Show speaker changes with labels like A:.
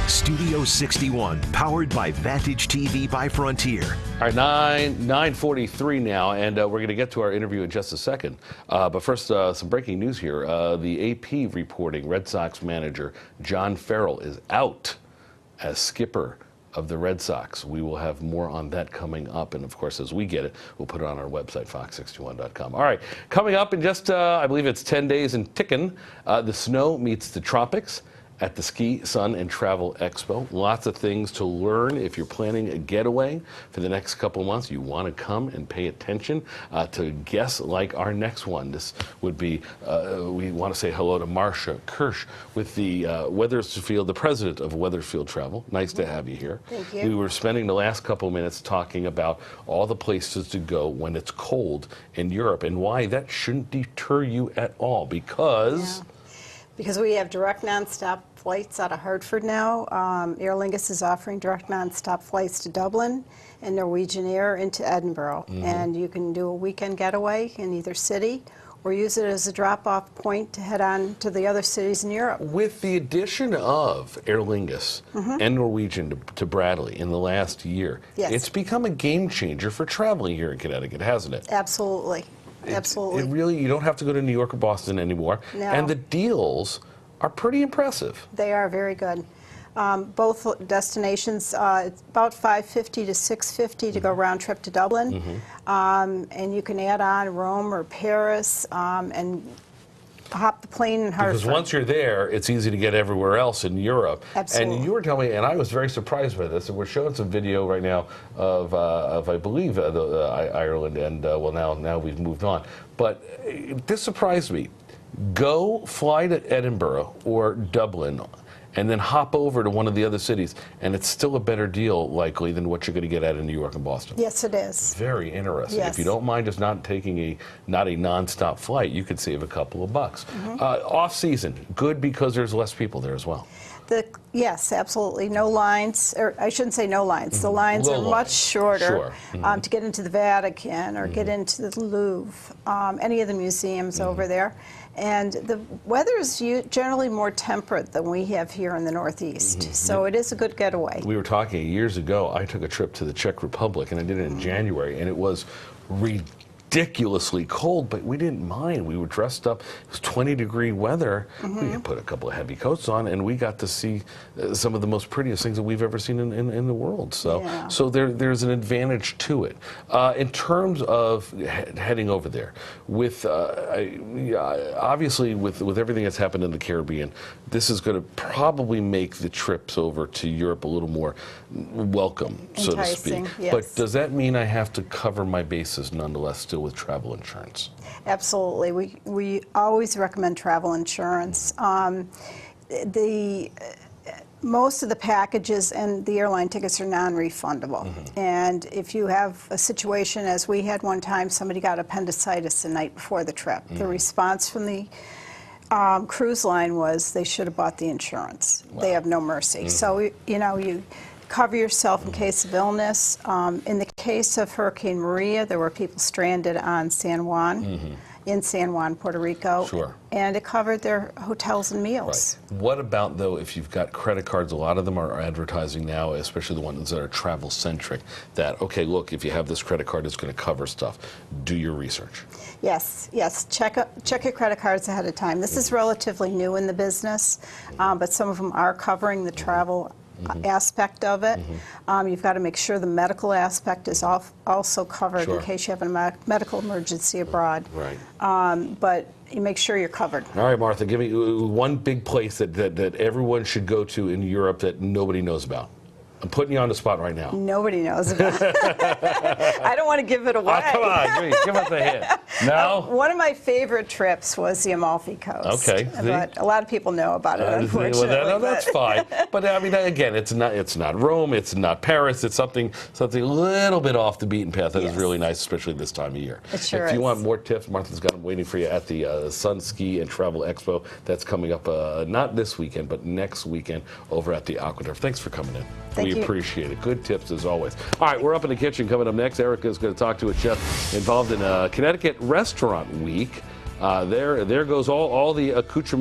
A: Studio 61, powered by Vantage TV by Frontier.
B: All right, 9:43 now, and we're going to get to our interview in just a second. But first, some breaking news here. The AP reporting Red Sox manager John Farrell is out as skipper of the Red Sox. We will have more on that coming up, and of course, as we get it, we'll put it on our website, fox61.com. All right, coming up in just, I believe it's 10 days and ticking, the snow meets the tropics at the Ski, Sun, and Travel Expo. Lots of things to learn if you're planning a getaway for the next couple of months. You want to come and pay attention to guests like our next one. This would be, we want to say hello to Marcia Kirsch with the Wethersfield, the president of Wethersfield Travel. Nice to have you here.
C: Thank you.
B: We were spending the last couple of minutes talking about all the places to go when it's cold in Europe and why that shouldn't deter you at all, because...
C: Yeah. Because we have direct nonstop flights out of Hartford now. Aer Lingus is offering direct nonstop flights to Dublin and Norwegian Air into Edinburgh. And you can do a weekend getaway in either city or use it as a drop-off point to head on to the other cities in Europe.
B: With the addition of Aer Lingus and Norwegian to Bradley in the last year,
C: Yes.
B: it's become a game changer for traveling here in Connecticut, hasn't it?
C: Absolutely. Absolutely.
B: It really, you don't have to go to New York or Boston anymore.
C: No.
B: And the deals are pretty impressive.
C: They are very good. Both destinations, it's about $550 to $650 to go round trip to Dublin. And you can add on Rome or Paris and hop the plane in Hartford.
B: Because once you're there, it's easy to get everywhere else in Europe.
C: Absolutely.
B: And you were telling me, and I was very surprised by this, and we're showing some video right now of I believe, Ireland, and well, now we've moved on. But this surprised me. Go fly to Edinburgh or Dublin, and then hop over to one of the other cities, and it's still a better deal, likely, than what you're going to get out of New York and Boston.
C: Yes, it is.
B: Very interesting.
C: Yes.
B: If you don't mind just not taking not a non-stop flight, you could save a couple of bucks. Off-season, good because there's less people there as well.
C: Yes, absolutely. No lines, or I shouldn't say no lines. The lines
B: Low
C: are much shorter
B: Sure.
C: to get into the Vatican or get into the Louvre, any of the museums over there. And the weather is generally more temperate than we have here in the Northeast, so it is a good getaway.
B: We were talking years ago, I took a trip to the Czech Republic, and I did it in January, and it was ridiculously cold, but we didn't mind. We were dressed up. It was 20-degree weather. We put a couple of heavy coats on, and we got to see some of the most prettiest things that we've ever seen in the world. So,
C: Yeah.
B: so there's an advantage to it. In terms of heading over there, with obviously with everything that's happened in the Caribbean, this is going to probably make the trips over to Europe a little more welcome, so to speak.
C: Enticing, yes.
B: But does that mean I have to cover my bases nonetheless still with travel insurance?
C: Absolutely. We always recommend travel insurance. Most of the packages and the airline tickets are non-refundable. And if you have a situation, as we had one time, somebody got appendicitis the night before the trip. The response from the cruise line was they should have bought the insurance. Wow. They have no mercy. So, you cover yourself in case of illness. In the case of Hurricane Maria, there were people stranded on San Juan, in San Juan, Puerto Rico.
B: Sure.
C: And it covered their hotels and meals.
B: Right. What about, though, if you've got credit cards? A lot of them are advertising now, especially the ones that are travel-centric, that, okay, look, if you have this credit card, it's going to cover stuff. Do your research. Yes. Check
C: your credit cards ahead of time. This is relatively new in the business, but some of them are covering the travel aspect of it. You've got to make sure the medical aspect is also covered in case you have a medical emergency abroad.
B: Right.
C: But you make sure you're covered.
B: All right, Martha, give me one big place that everyone should go to in Europe that nobody knows about. I'm putting you on the spot right now.
C: Nobody knows about it. I don't want to give it away.
B: Oh, come on, give us a hint. No?
C: One of my favorite trips was the Amalfi Coast.
B: Okay.
C: But a lot of people know about it, unfortunately.
B: Well, that's fine. But I mean, again, it's not Rome, it's not Paris. It's something a little bit off the beaten path that is really nice, especially this time of year.
C: It sure
B: If you
C: is.
B: want more tips, Martha's got them waiting for you at the Sun Ski and Travel Expo. That's coming up not this weekend, but next weekend over at the Aquadorf. Thanks for coming in.
C: Thank you.
B: We appreciate it. Good tips as always. All right, we're up in the kitchen. Coming up next, Erica is going to talk to a chef involved in Connecticut Restaurant Week. There goes all the accoutrements.